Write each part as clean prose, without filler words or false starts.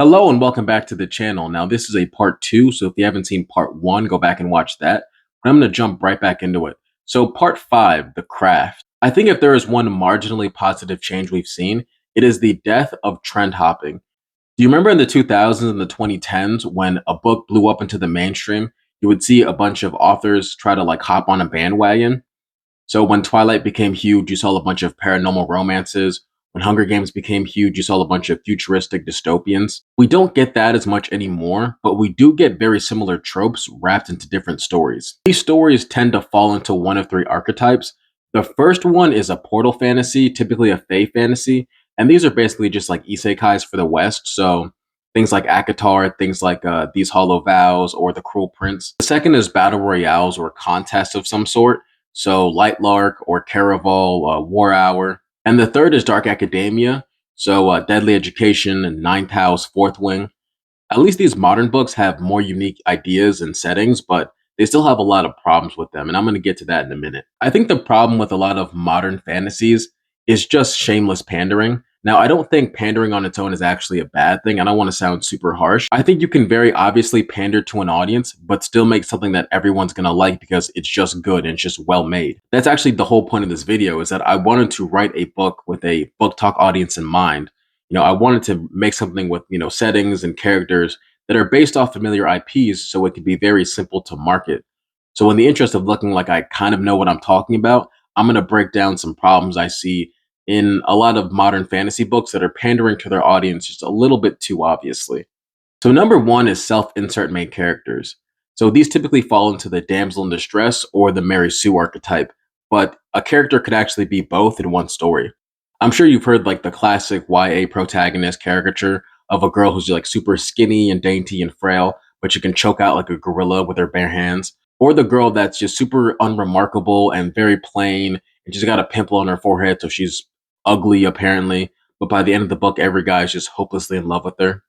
Hello and welcome back to the channel. Now, this is a part two, so if you haven't seen part one, go back and watch that. But I'm going to jump right back into it. So, part five, The Craft. I think if there is one marginally positive change we've seen, it is the death of trend hopping. Do you remember in the 2000s and the 2010s when a book blew up into the mainstream? You would see a bunch of authors try to like hop on a bandwagon. So when Twilight became huge, you saw a bunch of paranormal romances. When Hunger Games became huge, you saw a bunch of futuristic dystopians. We don't get that as much anymore, but we do get very similar tropes wrapped into different stories. These stories tend to fall into one of three archetypes. The first one is a portal fantasy, typically a fae fantasy, and these are basically just like isekais for the West. So things like Akatar, things like These Hollow Vows, or The Cruel Prince. The second is battle royales or contests of some sort. So Light Lark or Caraval, War Hour. And the third is Dark Academia. So Deadly Education and Ninth House, Fourth Wing. At least these modern books have more unique ideas and settings, but they still have a lot of problems with them. And I'm going to get to that in a minute. I think the problem with a lot of modern fantasies is just shameless pandering. Now, I don't think pandering on its own is actually a bad thing. I don't want to sound super harsh. I think you can very obviously pander to an audience, but still make something that everyone's going to like because it's just good and it's just well made. That's actually the whole point of this video, is that I wanted to write a book with a book talk audience in mind. I wanted to make something with, settings and characters that are based off familiar IPs so it could be very simple to market. So in the interest of looking like I kind of know what I'm talking about, I'm going to break down some problems I see in a lot of modern fantasy books that are pandering to their audience just a little bit too obviously. So number one is self-insert main characters. So these typically fall into the damsel in distress or the Mary Sue archetype, but a character could actually be both in one story. I'm sure you've heard like the classic YA protagonist caricature of a girl who's like super skinny and dainty and frail, but she can choke out like a gorilla with her bare hands. Or the girl that's just super unremarkable and very plain, and she's got a pimple on her forehead, so she's ugly apparently. But by the end of the book, every guy is just hopelessly in love with her.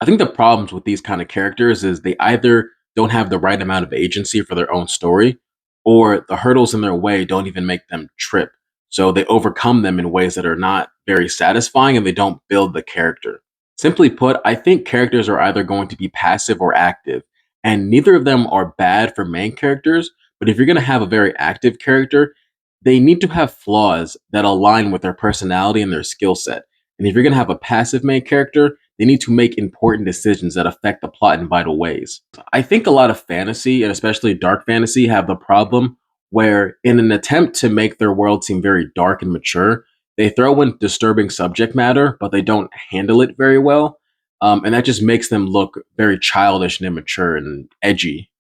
I think the problems with these kind of characters is they either don't have the right amount of agency for their own story, or the hurdles in their way don't even make them trip. So they overcome them in ways that are not very satisfying and they don't build the character. Simply put, I think characters are either going to be passive or active, and neither of them are bad for main characters. But if you're going to have a very active character, they need to have flaws that align with their personality and their skill set. And if you're going to have a passive main character, they need to make important decisions that affect the plot in vital ways. I think a lot of fantasy, and especially dark fantasy, have the problem where, in an attempt to make their world seem very dark and mature, they throw in disturbing subject matter, but they don't handle it very well. And that just makes them look very childish and immature and edgy.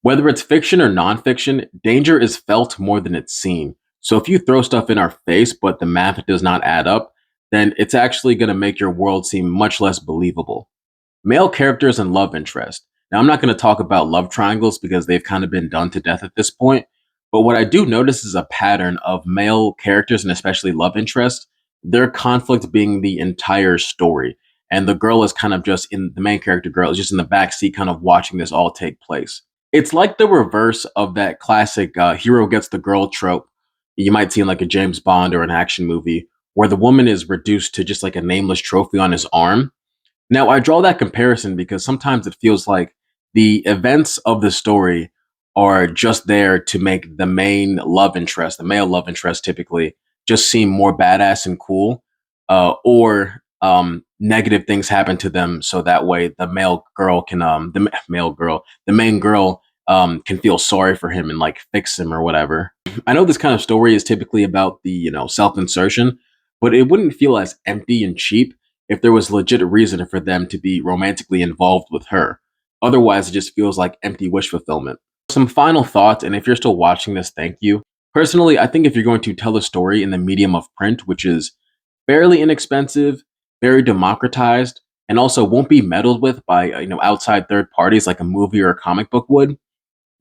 Whether it's fiction or nonfiction, danger is felt more than it's seen. So if you throw stuff in our face, but the math does not add up, then it's actually going to make your world seem much less believable. Male characters and love interest. Now, I'm not going to talk about love triangles because they've kind of been done to death at this point. But what I do notice is a pattern of male characters and especially love interest, their conflict being the entire story. And the girl is kind of just in the main character girl is just in the backseat, kind of watching this all take place. It's like the reverse of that classic hero gets the girl trope you might see in like a James Bond or an action movie, where the woman is reduced to just like a nameless trophy on his arm. Now, I draw that comparison because sometimes it feels like the events of the story are just there to make the main love interest, the male love interest typically, just seem more badass and cool, or negative things happen to them, so that way the male girl can, the main girl can feel sorry for him and like fix him or whatever. I know this kind of story is typically about the self insertion, but it wouldn't feel as empty and cheap if there was legit reason for them to be romantically involved with her. Otherwise, it just feels like empty wish fulfillment. Some final thoughts, and if you're still watching this, thank you. Personally, I think if you're going to tell a story in the medium of print, which is fairly inexpensive, very democratized, and also won't be meddled with by outside third parties like a movie or a comic book would,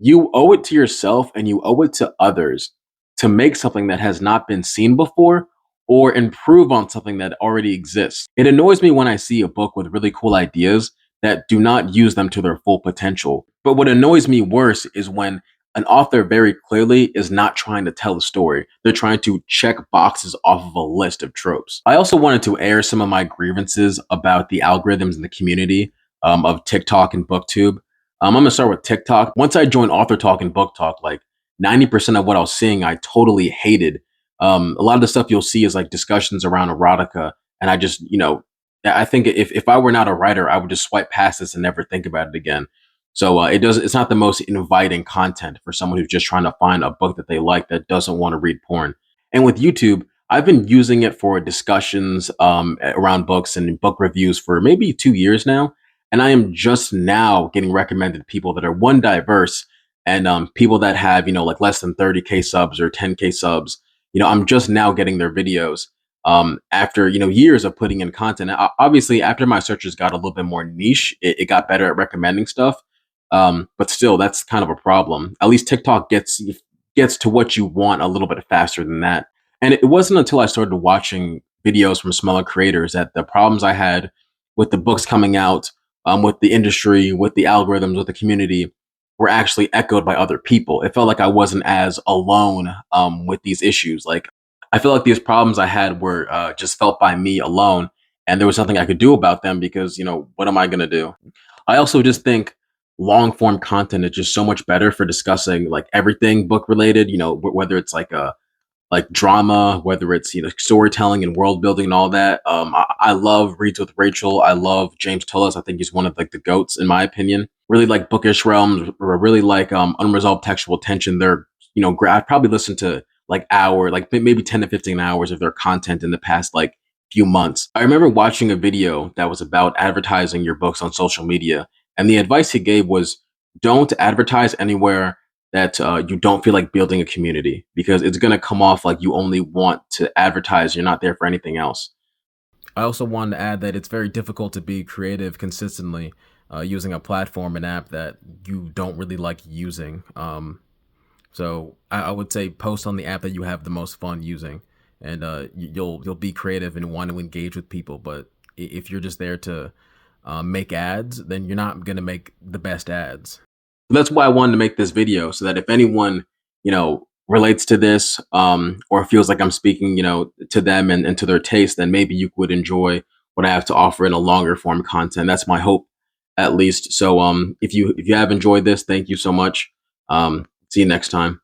you owe it to yourself and you owe it to others to make something that has not been seen before or improve on something that already exists. It annoys me when I see a book with really cool ideas that do not use them to their full potential. But what annoys me worse is when an author very clearly is not trying to tell a story. They're trying to check boxes off of a list of tropes. I also wanted to air some of my grievances about the algorithms in the community of TikTok and BookTube. I'm gonna start with TikTok. Once I joined Author Talk and Book Talk, like 90% of what I was seeing, I totally hated. A lot of the stuff you'll see is like discussions around erotica, and I just, I think if I were not a writer, I would just swipe past this and never think about it again. So it's not the most inviting content for someone who's just trying to find a book that they like that doesn't want to read porn. And with YouTube, I've been using it for discussions around books and book reviews for maybe 2 years now. And I am just now getting recommended people that are one diverse and people that have, like less than 30K subs or 10K subs. I'm just now getting their videos after years of putting in content. Obviously, after my searches got a little bit more niche, it got better at recommending stuff. But still, that's kind of a problem. At least TikTok gets to what you want a little bit faster than that. And it wasn't until I started watching videos from smaller creators that the problems I had with the books coming out, with the industry, with the algorithms, with the community, were actually echoed by other people. It felt like I wasn't as alone with these issues. Like I feel like these problems I had were just felt by me alone, and there was nothing I could do about them because what am I going to do? I also just think long form content is just so much better for discussing like everything book related. Whether it's like a like drama, whether it's storytelling and world building and all that. I love Reads with Rachel. I love James Tullis. I think he's one of like the goats in my opinion. Really like Bookish Realms, or really like Unresolved Textual Tension. They're I've probably listened to like like maybe 10 to 15 hours of their content in the past like few months. I remember watching a video that was about advertising your books on social media, and the advice he gave was don't advertise anywhere that you don't feel like building a community, because it's going to come off like you only want to advertise. You're not there for anything else. I also wanted to add that it's very difficult to be creative consistently using a platform and app that you don't really like using. So I would say post on the app that you have the most fun using, and you'll be creative and want to engage with people. But if you're just there to make ads, then you're not going to make the best ads. That's why I wanted to make this video, so that if anyone relates to this, or feels like I'm speaking to them and to their taste, then maybe you would enjoy what I have to offer in a longer form content. That's my hope, at least. So if you have enjoyed this, thank you so much. See you next time.